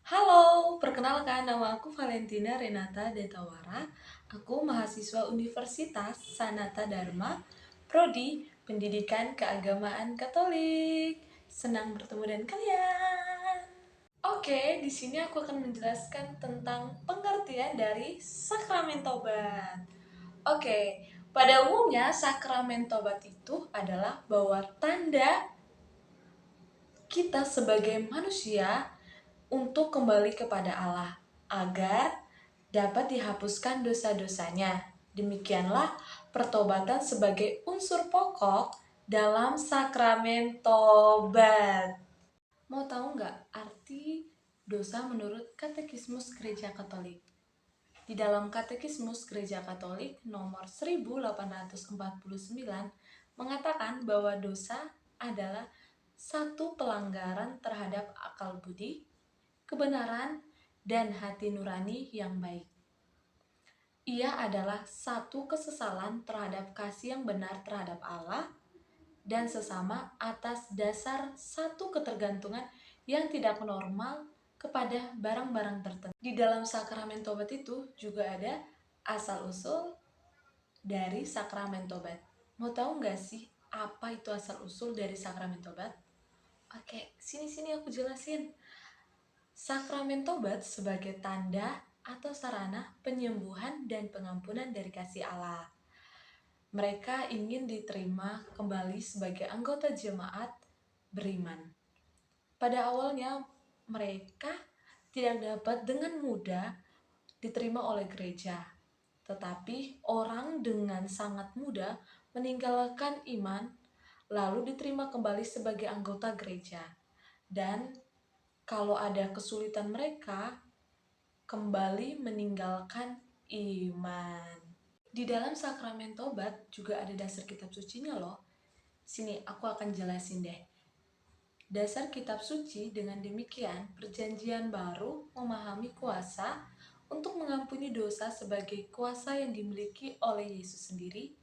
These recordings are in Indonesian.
Halo, perkenalkan nama aku Valentina Renata Detawara. Aku mahasiswa Universitas Sanata Dharma, Prodi Pendidikan Keagamaan Katolik. Senang bertemu dengan kalian. Oke, di sini aku akan menjelaskan tentang pengertian dari sakramen tobat. Oke, pada umumnya sakramen tobat itu adalah bahwa tanda kita sebagai manusia untuk kembali kepada Allah agar dapat dihapuskan dosa-dosanya. Demikianlah pertobatan sebagai unsur pokok dalam sakramen tobat. Mau tahu nggak arti dosa menurut Katekismus Gereja Katolik? Di dalam Katekismus Gereja Katolik nomor 1849 mengatakan bahwa dosa adalah satu pelanggaran terhadap akal budi, kebenaran, dan hati nurani yang baik. Ia adalah satu kesesalan terhadap kasih yang benar terhadap Allah dan sesama atas dasar satu ketergantungan yang tidak normal kepada barang-barang tertentu. Di dalam sakramen tobat itu juga ada asal-usul dari sakramen tobat. Mau tahu nggak sih apa itu asal-usul dari sakramen tobat? Oke, sini-sini aku jelasin. Sakramen tobat sebagai tanda atau sarana penyembuhan dan pengampunan dari kasih Allah. Mereka ingin diterima kembali sebagai anggota jemaat beriman. Pada awalnya, mereka tidak dapat dengan mudah diterima oleh gereja, tetapi orang dengan sangat mudah meninggalkan iman, lalu diterima kembali sebagai anggota gereja. Dan kalau ada kesulitan mereka, kembali meninggalkan iman. Di dalam sakramen tobat juga ada dasar kitab sucinya loh. Sini aku akan jelasin deh. Dasar kitab suci dengan demikian perjanjian baru memahami kuasa untuk mengampuni dosa sebagai kuasa yang dimiliki oleh Yesus sendiri,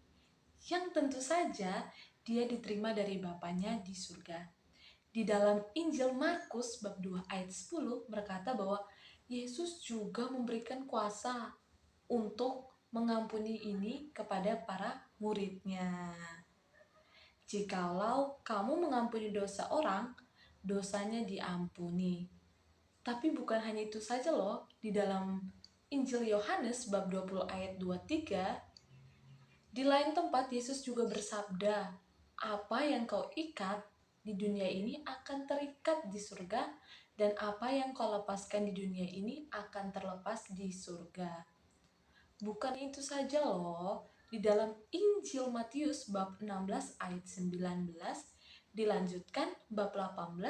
yang tentu saja dia diterima dari Bapanya di surga. Di dalam Injil Markus bab 2 ayat 10 berkata bahwa Yesus juga memberikan kuasa untuk mengampuni ini kepada para muridnya. Jikalau kamu mengampuni dosa orang, dosanya diampuni. Tapi bukan hanya itu saja loh, di dalam Injil Yohanes bab 20 ayat 23, di lain tempat Yesus juga bersabda, apa yang kau ikat di dunia ini akan terikat di surga, dan apa yang kau lepaskan di dunia ini akan terlepas di surga. Bukan itu saja loh, di dalam Injil Matius bab 16 ayat 19, dilanjutkan bab 18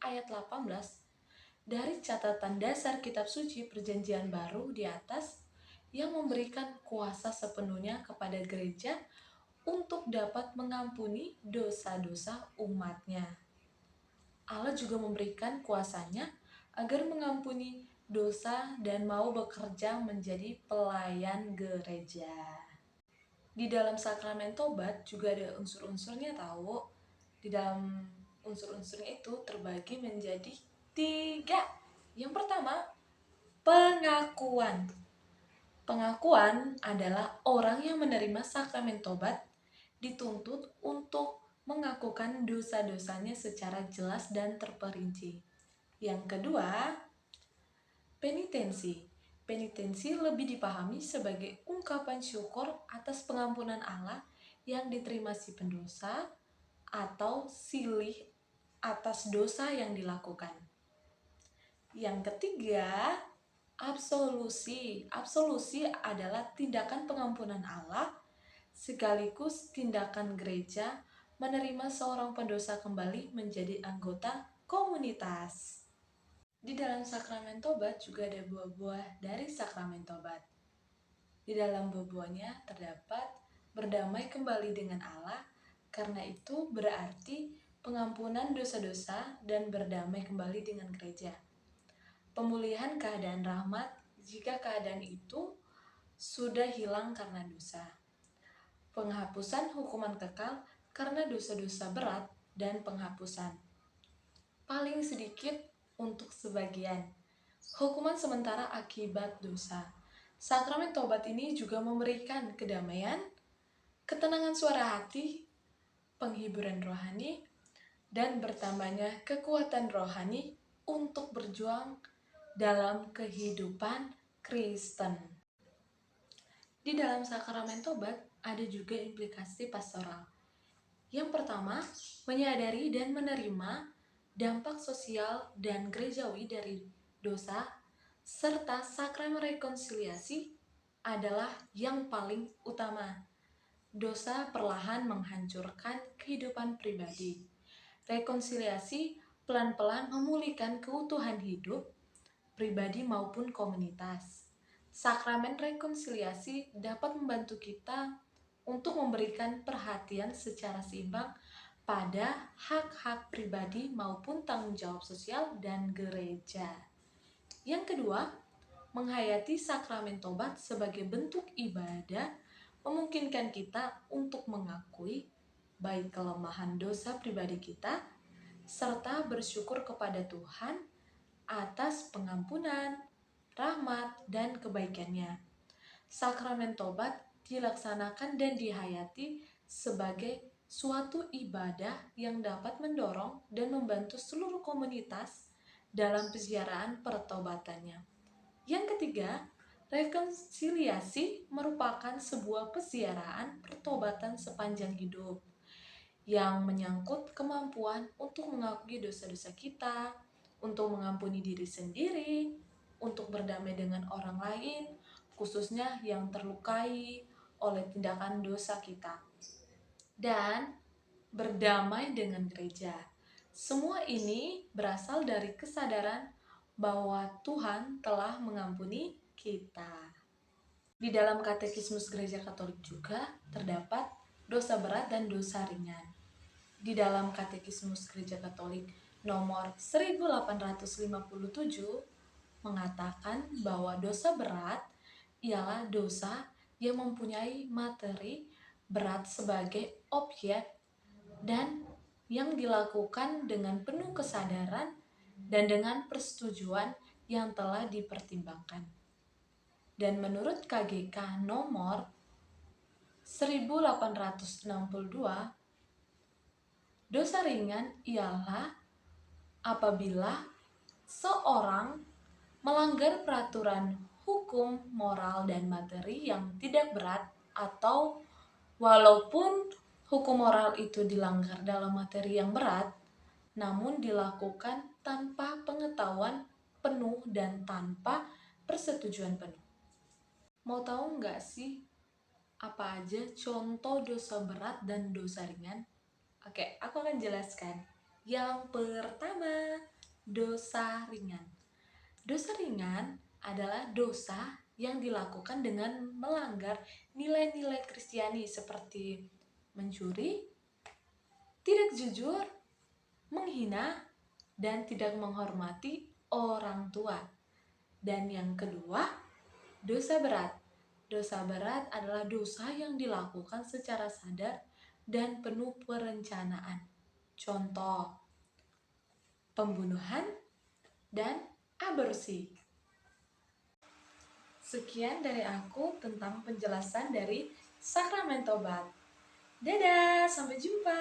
ayat 18, dari catatan dasar kitab suci perjanjian baru di atas yang memberikan kuasa sepenuhnya kepada gereja untuk dapat mengampuni dosa-dosa umatnya. Allah juga memberikan kuasanya agar mengampuni dosa dan mau bekerja menjadi pelayan gereja. Di dalam sakramen tobat juga ada unsur-unsurnya tahu. Di dalam unsur-unsurnya itu terbagi menjadi 3. Yang pertama, pengakuan. Pengakuan adalah orang yang menerima sakramen tobat dituntut untuk mengakukan dosa-dosanya secara jelas dan terperinci. Yang kedua, penitensi. Penitensi lebih dipahami sebagai ungkapan syukur atas pengampunan Allah yang diterima si pendosa atau silih atas dosa yang dilakukan. Yang ketiga, absolusi. Absolusi adalah tindakan pengampunan Allah sekaligus tindakan gereja menerima seorang pendosa kembali menjadi anggota komunitas. Di dalam sakramen tobat juga ada buah-buah dari sakramen tobat. Di dalam buah-buahnya terdapat berdamai kembali dengan Allah, karena itu berarti pengampunan dosa-dosa dan berdamai kembali dengan gereja. Pemulihan keadaan rahmat jika keadaan itu sudah hilang karena dosa. Penghapusan hukuman kekal karena dosa-dosa berat dan penghapusan. Paling sedikit untuk sebagian, Hukuman sementara akibat dosa. Sakramen tobat ini juga memberikan kedamaian, ketenangan suara hati, penghiburan rohani, dan bertambahnya kekuatan rohani untuk berjuang dalam kehidupan Kristen. Di dalam sakramen tobat ada juga implikasi pastoral. Yang pertama, menyadari dan menerima dampak sosial dan gerejawi dari dosa, serta sakramen rekonsiliasi adalah yang paling utama. Dosa perlahan menghancurkan kehidupan pribadi. Rekonsiliasi pelan-pelan memulihkan keutuhan hidup, pribadi maupun komunitas. Sakramen rekonsiliasi dapat membantu kita untuk memberikan perhatian secara seimbang pada hak-hak pribadi maupun tanggung jawab sosial dan gereja. Yang kedua, menghayati sakramen tobat sebagai bentuk ibadah memungkinkan kita untuk mengakui baik kelemahan dosa pribadi kita serta bersyukur kepada Tuhan atas pengampunan, rahmat, dan kebaikannya. Sakramen tobat dilaksanakan dan dihayati sebagai suatu ibadah yang dapat mendorong dan membantu seluruh komunitas dalam peziarahan pertobatannya. Yang ketiga, rekonsiliasi merupakan sebuah peziarahan pertobatan sepanjang hidup yang menyangkut kemampuan untuk mengakui dosa-dosa kita, untuk mengampuni diri sendiri, untuk berdamai dengan orang lain, khususnya yang terlukai oleh tindakan dosa kita, dan berdamai dengan gereja. Semua ini berasal dari kesadaran bahwa Tuhan telah mengampuni kita. Di dalam Katekismus Gereja Katolik juga terdapat dosa berat dan dosa ringan. Di dalam Katekismus Gereja Katolik nomor 1857 mengatakan bahwa dosa berat ialah dosa yang mempunyai materi berat sebagai objek dan yang dilakukan dengan penuh kesadaran dan dengan persetujuan yang telah dipertimbangkan. Dan menurut KGK nomor 1862, dosa ringan ialah apabila seorang melanggar peraturan hukum, moral, dan materi yang tidak berat, atau walaupun hukum moral itu dilanggar dalam materi yang berat, namun dilakukan tanpa pengetahuan penuh dan tanpa persetujuan penuh. Mau tahu nggak sih apa aja contoh dosa berat dan dosa ringan? Oke, aku akan jelaskan. Yang pertama, dosa ringan. Dosa ringan adalah dosa yang dilakukan dengan melanggar nilai-nilai Kristiani seperti mencuri, tidak jujur, menghina, dan tidak menghormati orang tua. Dan yang kedua, dosa berat. Dosa berat adalah dosa yang dilakukan secara sadar dan penuh perencanaan. Contoh, pembunuhan dan aborsi. Sekian dari aku tentang penjelasan dari sakramen tobat. Dadah, sampai jumpa.